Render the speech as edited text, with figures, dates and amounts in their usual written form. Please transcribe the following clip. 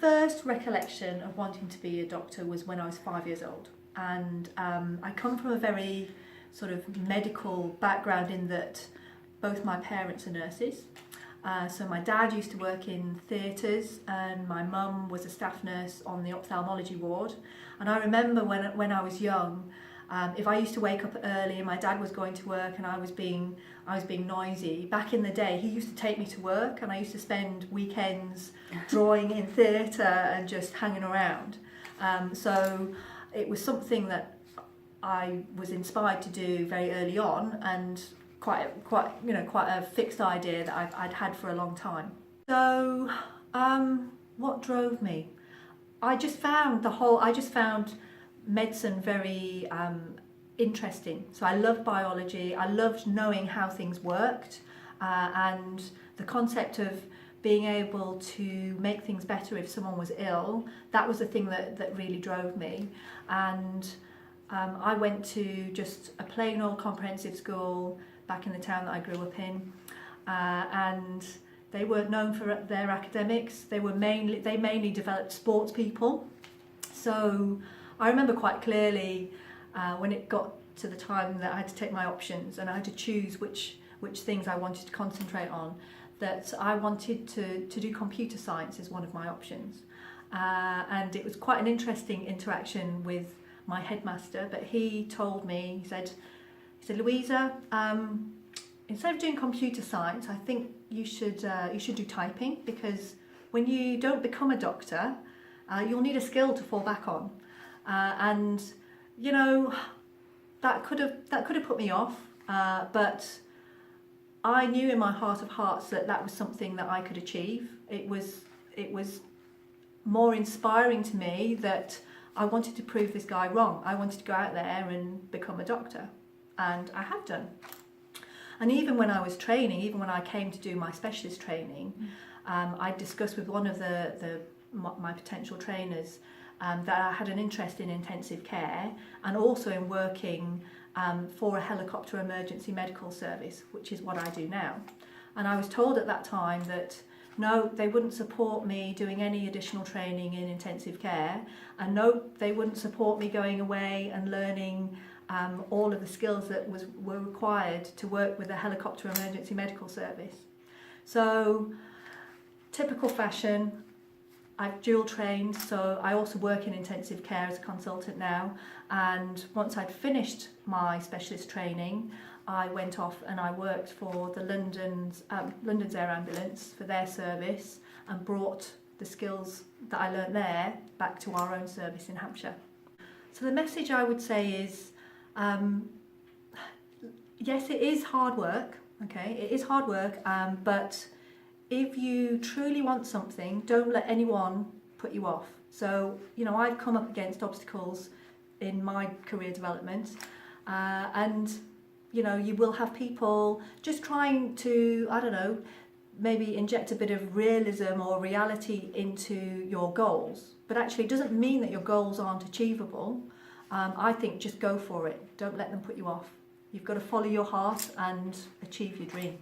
first recollection of wanting to be a doctor was when I was 5 years old. And I come from a very sort of medical background in that both my parents are nurses. So my dad used to work in theatres and my mum was a staff nurse on the ophthalmology ward. And I remember when I was young, if I used to wake up early and my dad was going to work and I was being noisy, back in the day he used to take me to work and I used to spend weekends drawing in theatre and just hanging around. So it was something that I was inspired to do very early on, and quite a fixed idea that I'd had for a long time. So what drove me? I just found medicine very interesting. So I loved biology, I loved knowing how things worked, and the concept of being able to make things better if someone was ill, that was the thing that really drove me. And I went to just a plain old comprehensive school back in the town that I grew up in, and they weren't known for their academics. They mainly developed sports people. So I remember quite clearly when it got to the time that I had to take my options and I had to choose which things I wanted to concentrate on, that I wanted to do computer science as one of my options. And it was quite an interesting interaction with my headmaster, but he told me, he said, Louisa, instead of doing computer science, I think you should do typing, because when you don't become a doctor, you'll need a skill to fall back on. And you know, that could have put me off, but I knew in my heart of hearts that was something that I could achieve. It was more inspiring to me that I wanted to prove this guy wrong. I wanted to go out there and become a doctor, and I have done. And even when I was training, even when I came to do my specialist training, I discussed with one of my potential trainers that I had an interest in intensive care and also in working for a helicopter emergency medical service, which is what I do now. And I was told at that time that no, they wouldn't support me doing any additional training in intensive care, and no, they wouldn't support me going away and learning all of the skills that were required to work with a helicopter emergency medical service. So, typical fashion, I've dual trained, so I also work in intensive care as a consultant now, and once I'd finished my specialist training, I went off and I worked for the London's Air Ambulance for their service and brought the skills that I learnt there back to our own service in Hampshire. So the message I would say is, yes, it is hard work, okay, it is hard work, but if you truly want something, don't let anyone put you off. So, you know, I've come up against obstacles in my career development, and you know, you will have people just trying to, I don't know, maybe inject a bit of realism or reality into your goals, but actually it doesn't mean that your goals aren't achievable. I think just go for it. Don't let them put you off. You've got to follow your heart and achieve your dream.